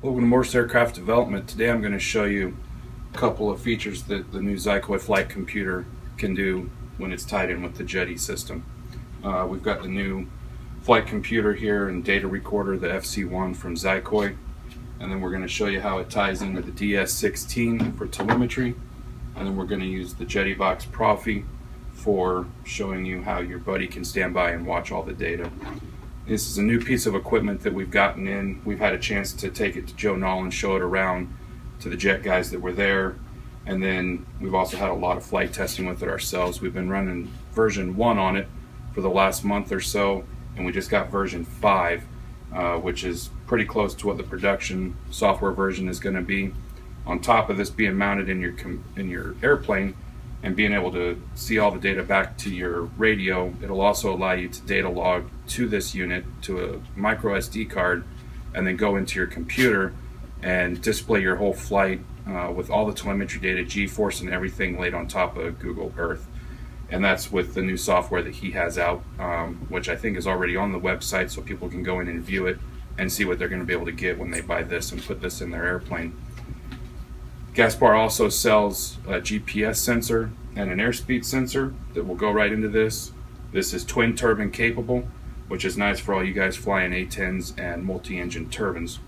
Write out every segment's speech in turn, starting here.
Welcome to Morse Aircraft Development. Today I'm going to show you a couple of features that the new Xicoy flight computer can do when it's tied in with the Jetty system. We've got the new flight computer here and data recorder, the FC1 from Xicoy, and then we're going to show you how it ties in with the DS16 for telemetry, and then we're going to use the Jetty Box Profi for showing you how your buddy can stand by and watch all the data. This is a new piece of equipment that we've gotten in. We've had a chance to take it to Joe Nolan, show it around to the jet guys that were there, and then we've also had a lot of flight testing with it ourselves. We've been running version 1 on it for the last month or so, and we just got version 5, which is pretty close to what the production software version is going to be. On top of this being mounted in your airplane and being able to see all the data back to your radio, it'll also allow you to data log to this unit to a micro SD card and then go into your computer and display your whole flight with all the telemetry data, G-force and everything laid on top of Google Earth. And that's with the new software that he has out, which I think is already on the website, so people can go in and view it and see what they're going to be able to get when they buy this and put this in their airplane. Gaspar also sells a GPS sensor and an airspeed sensor that will go right into this. This is twin turbine capable, which is nice for all you guys flying A10s and multi-engine turbines.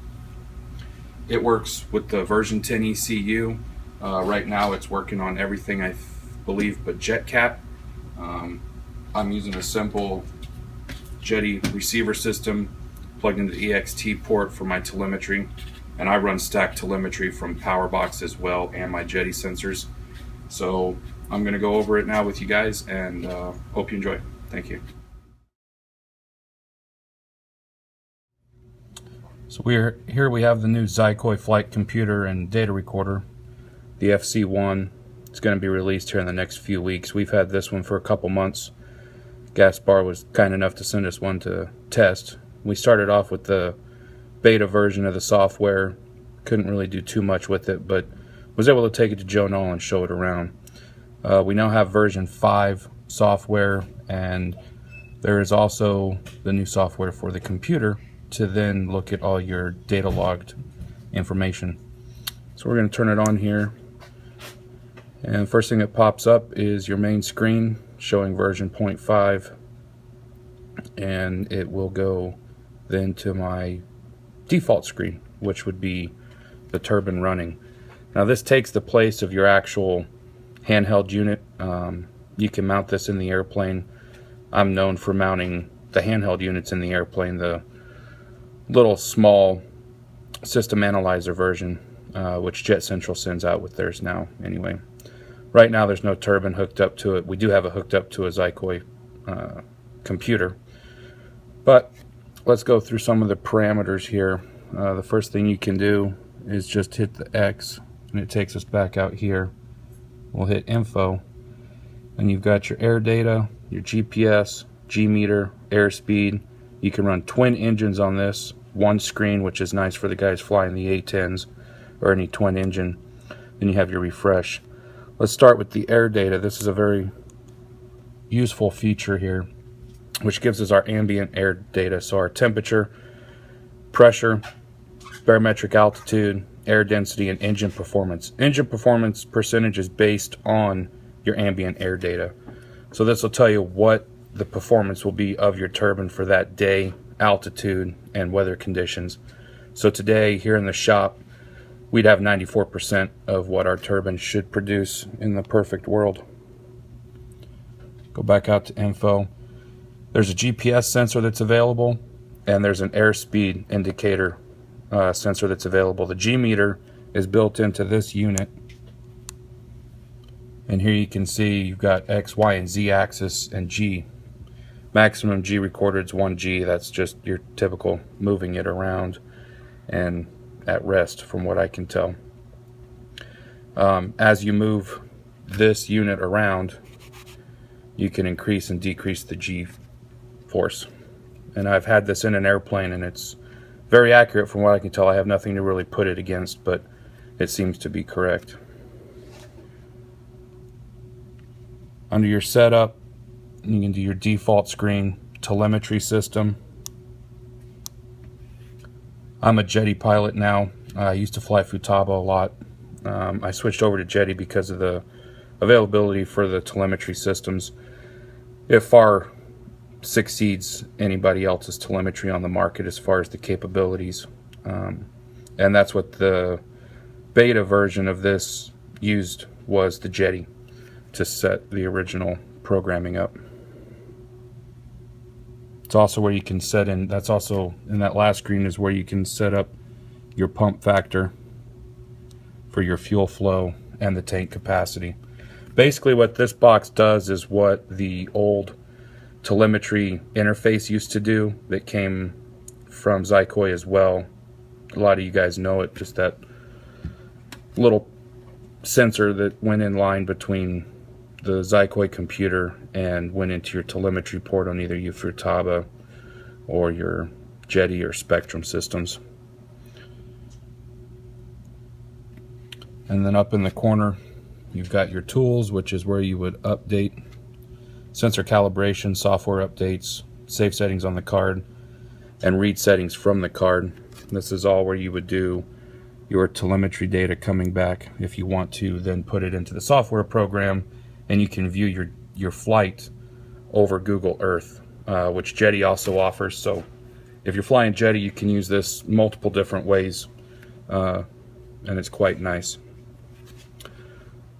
It works with the version 10 ECU. Right now it's working on everything I believe but JetCap. I'm using a simple Jetty receiver system plugged into the EXT port for my telemetry, and I run stack telemetry from Powerbox as well and my Jetty sensors. So I'm going to go over it now with you guys, and hope you enjoy. Thank you. So here we have the new Xicoy flight computer and data recorder, the FC1. It's going to be released here in the next few weeks. We've had this one for a couple months. Gaspar was kind enough to send us one to test. We started off with the beta version of the software. Couldn't really do too much with it, but was able to take it to Joe Nolan and show it around. We now have version 5 software, and there is also the new software for the computer to then look at all your data logged information. So we're going to turn it on here, and first thing that pops up is your main screen showing version 0.5, and it will go then to my default screen, which would be the turbine running. Now this takes the place of your actual handheld unit. You can mount this in the airplane. I'm known for mounting the handheld units in the airplane, the little small system analyzer version, which Jet Central sends out with theirs now anyway. Right now there's no turbine hooked up to it. We do have it hooked up to a Xicoy computer, but let's go through some of the parameters here. The first thing you can do is just hit the X, and it takes us back out here. We'll hit info, and you've got your air data, your GPS, G-meter, airspeed. You can run twin engines on this, one screen, which is nice for the guys flying the A10s or any twin engine. Then you have your refresh. Let's start with the air data. This is a very useful feature here, which gives us our ambient air data. So our temperature, pressure, barometric altitude, air density, and engine performance. Engine performance percentage is based on your ambient air data. So this will tell you what the performance will be of your turbine for that day, altitude, and weather conditions. So today here in the shop, we'd have 94% of what our turbine should produce in the perfect world. Go back out to info. There's a GPS sensor that's available, and there's an airspeed indicator sensor that's available. The G-meter is built into this unit, and here you can see you've got X, Y, and Z axis and G. Maximum G recorded is 1 G. That's just your typical moving it around and at rest, from what I can tell. As you move this unit around, you can increase and decrease the G force. And I've had this in an airplane, and it's very accurate from what I can tell. I have nothing to really put it against, but it seems to be correct. Under your setup, you can do your default screen, telemetry system. I'm a Jetty pilot now, I used to fly Futaba a lot. I switched over to Jetty because of the availability for the telemetry systems. It far succeeds anybody else's telemetry on the market as far as the capabilities. And that's what the beta version of this used, was the Jetty to set the original programming up. It's also where you can set in, that's also in that last screen, is where you can set up your pump factor for your fuel flow and the tank capacity. Basically what this box does is what the old telemetry interface used to do that came from Xicoy as well. A lot of you guys know it, just that little sensor that went in line between the Xicoy computer and went into your telemetry port on either your Futaba or your Jetty or Spectrum systems. And then up in the corner you've got your tools, which is where you would update sensor calibration, software updates, save settings on the card, and read settings from the card. This is all where you would do your telemetry data coming back. If you want to then put it into the software program, and you can view your flight over Google Earth, which Jetty also offers. So if you're flying Jetty, you can use this multiple different ways, and it's quite nice.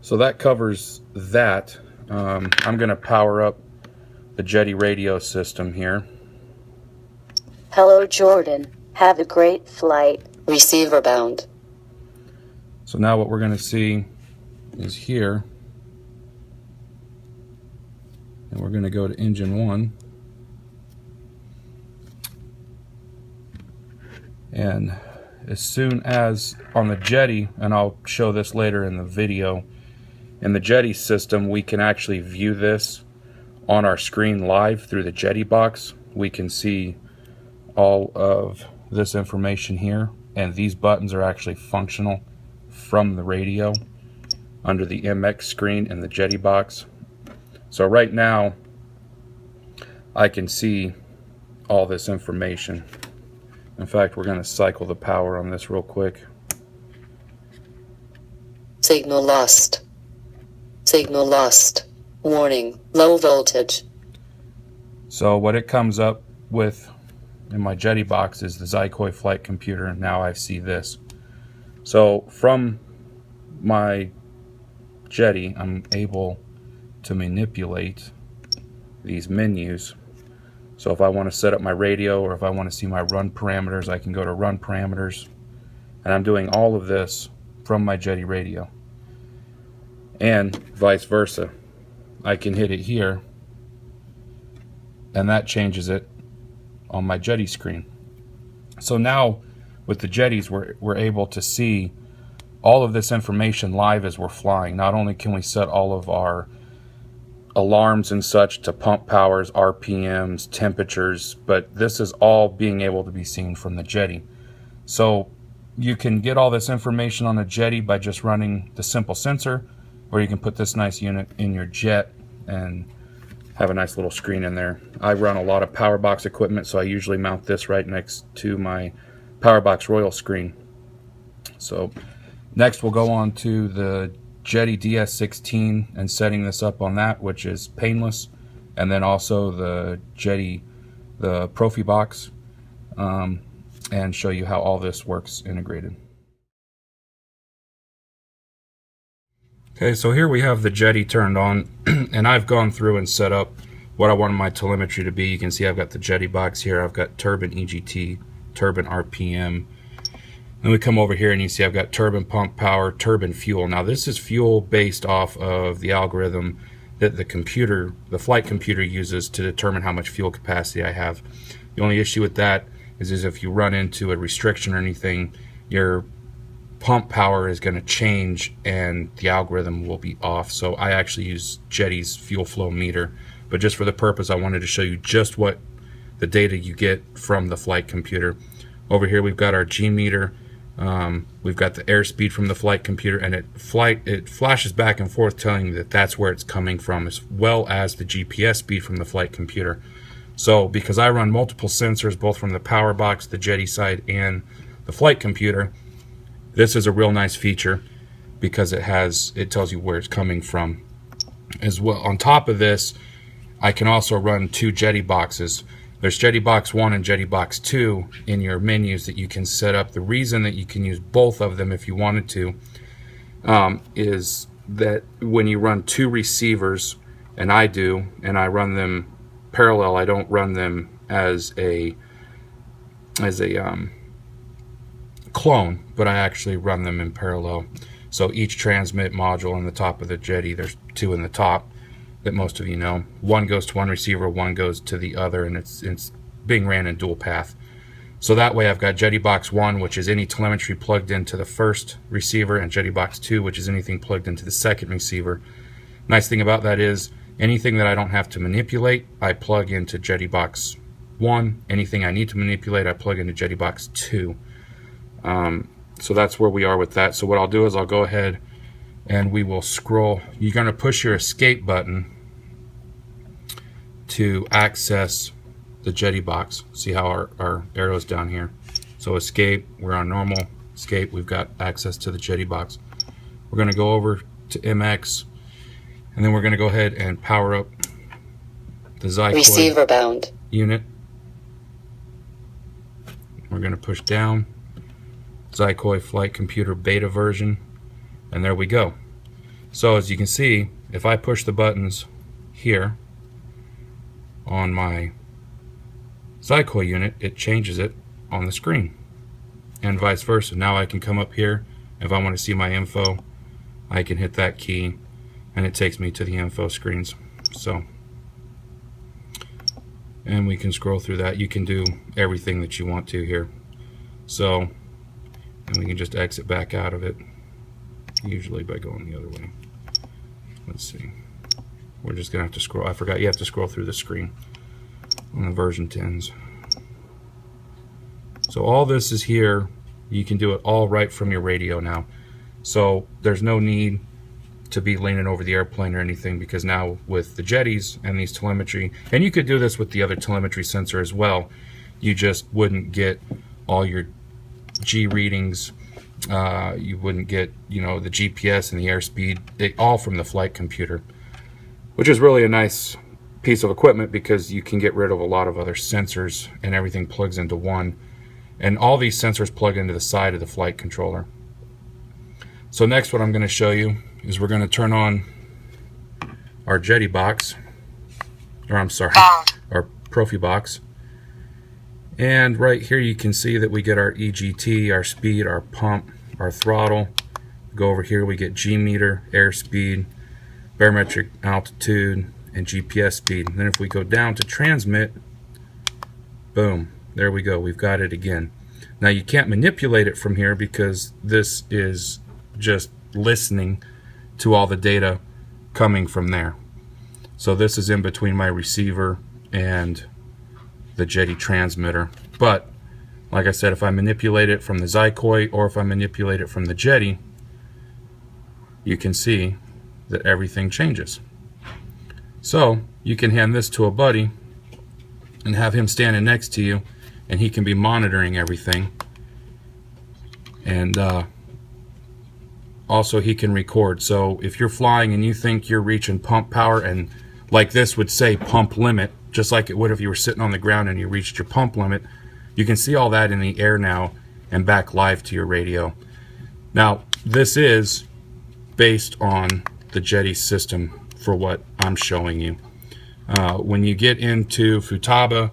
So that covers that. I'm going to power up the Jetty radio system here. Hello Jordan, have a great flight. Receiver bound. So now what we're going to see is here, and we're going to go to engine 1, and as soon as on the Jetty, and I'll show this later in the video, in the Jetty system we can actually view this on our screen live through the Jetty box. We can see all of this information here, and these buttons are actually functional from the radio under the MX screen in the Jetty box. So right now I can see all this information. In fact, we're going to cycle the power on this real quick. Signal lost. Signal lost. Warning, low voltage. So what it comes up with in my Jetty box is the Xicoy flight computer, and now I see this. So from my Jetty, I'm able to manipulate these menus. So if I want to set up my radio, or if I want to see my run parameters, I can go to run parameters, and I'm doing all of this from my Jetty radio. And vice versa. I can hit it here, and that changes it on my Jetty screen. So now with the Jetties we're able to see all of this information live as we're flying. Not only can we set all of our alarms and such to pump powers, RPMs, temperatures, but this is all being able to be seen from the Jetty. So you can get all this information on a Jetty by just running the simple sensor, or you can put this nice unit in your jet and have a nice little screen in there. I run a lot of Powerbox equipment, so I usually mount this right next to my Powerbox Royal screen. So next we'll go on to the Jetty DS16 and setting this up on that, which is painless, and then also the Jetty, the Profi box, and show you how all this works integrated. Okay, so here we have the Jetty turned on, and I've gone through and set up what I wanted my telemetry to be. You can see I've got the Jetty box here, I've got turbine EGT, turbine RPM. Then we come over here and you see I've got turbine pump power, turbine fuel. Now this is fuel based off of the algorithm that the computer, the flight computer, uses to determine how much fuel capacity I have. The only issue with that is if you run into a restriction or anything, your pump power is going to change and the algorithm will be off. So I actually use Jetty's fuel flow meter, but just for the purpose I wanted to show you just what the data you get from the flight computer. Over here we've got our G meter, we've got the airspeed from the flight computer, and it flashes back and forth telling you that that's where it's coming from, as well as the GPS speed from the flight computer. So because I run multiple sensors both from the power box, the Jetty side, and the flight computer, This is a real nice feature because it tells you where it's coming from as well. On top of this, I can also run 2 Jetty boxes. There's Jetty Box 1 and Jetty Box 2 in your menus that you can set up. The reason that you can use both of them if you wanted to is that when you run 2 receivers, and I do, and I run them parallel, I don't run them as a clone, but I actually run them in parallel. So each transmit module on the top of the Jetty, there's 2 in the top that most of you know. One goes to one receiver, one goes to the other, and it's being ran in dual path. So that way I've got Jetty Box 1, which is any telemetry plugged into the first receiver, and Jetty Box 2, which is anything plugged into the second receiver. Nice thing about that is anything that I don't have to manipulate, I plug into Jetty Box 1. Anything I need to manipulate, I plug into Jetty Box 2. So that's where we are with that. So what I'll do is I'll go ahead and we will scroll. You're going to push your escape button to access the Jetty box. See how our arrow's down here. So escape, we're on normal. Escape, we've got access to the Jetty box. We're going to go over to MX, and then we're going to go ahead and power up the Xicoy Receiver bound unit. We're going to push down Xicoy Flight Computer Beta version, and there we go. So as you can see, if I push the buttons here on my Xicoy unit, it changes it on the screen, and vice versa. Now I can come up here, if I want to see my info, I can hit that key and it takes me to the info screens. So, and we can scroll through that. You can do everything that you want to here. So, and we can just exit back out of it, usually by going the other way. Let's see. We're just gonna have to scroll. I forgot you have to scroll through the screen on the version 10s. So all this is here. You can do it all right from your radio now. So there's no need to be leaning over the airplane or anything, because now with the Jetties and these telemetry, and you could do this with the other telemetry sensor as well, you just wouldn't get all your G readings, you wouldn't get, you know, the GPS and the airspeed, all from the flight computer, which is really a nice piece of equipment because you can get rid of a lot of other sensors and everything plugs into one, and all these sensors plug into the side of the flight controller. So next what I'm going to show you is we're going to turn on our Jetty box, or I'm sorry, our Profi box. And right here you can see that we get our EGT, our speed, our pump, our throttle. Go over here, we get G meter, airspeed, barometric altitude, and GPS speed. And then if we go down to transmit, boom, there we go, we've got it again. Now you can't manipulate it from here because this is just listening to all the data coming from there. So this is in between my receiver and the Jetty transmitter. But like I said, if I manipulate it from the Xicoy or if I manipulate it from the Jetty, you can see that everything changes. So you can hand this to a buddy and have him standing next to you, and he can be monitoring everything. And also he can record. So if you're flying and you think you're reaching pump power, and like this would say pump limit, just like it would if you were sitting on the ground and you reached your pump limit, you can see all that in the air now and back live to your radio. Now this is based on the Jetty system for what I'm showing you. When you get into Futaba,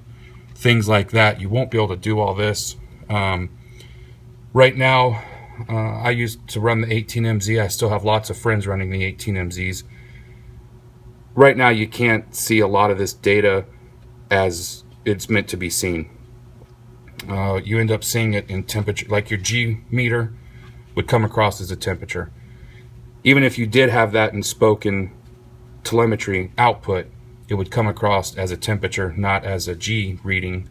things like that, you won't be able to do all this. Right now, I used to run the 18MZ. I still have lots of friends running the 18MZs. Right now, you can't see a lot of this data as it's meant to be seen. You end up seeing it in temperature, like your G meter would come across as a temperature. Even if you did have that in spoken telemetry output, it would come across as a temperature, not as a G reading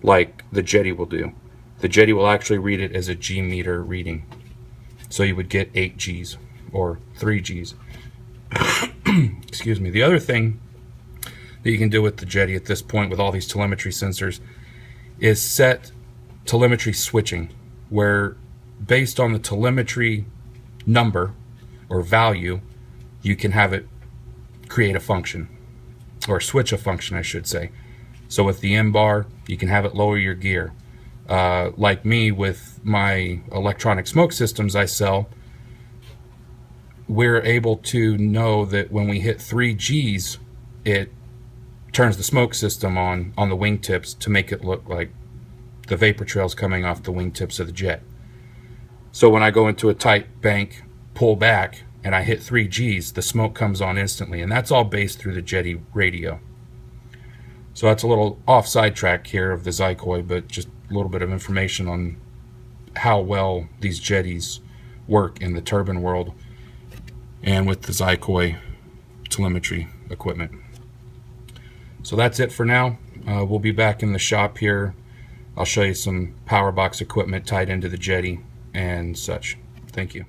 like the Jetty will do. The Jetty will actually read it as a G meter reading. So you would get 8 Gs or 3 Gs. Excuse me. The other thing that you can do with the Jetty at this point with all these telemetry sensors is set telemetry switching, where based on the telemetry number or value, you can have it create a function, or switch a function, I should say. So with the M bar, you can have it lower your gear. Like me, with my electronic smoke systems I sell, we're able to know that when we hit 3 Gs, it turns the smoke system on the wingtips to make it look like the vapor trails coming off the wingtips of the jet. So when I go into a tight bank, pull back, and I hit 3 Gs, the smoke comes on instantly, and that's all based through the Jetty radio. So that's a little off sidetrack here of the Xicoy, but just a little bit of information on how well these jetties work in the turbine world and with the Xicoy telemetry equipment. So that's it for now. We'll be back in the shop here. I'll show you some power box equipment tied into the Jetty and such. Thank you.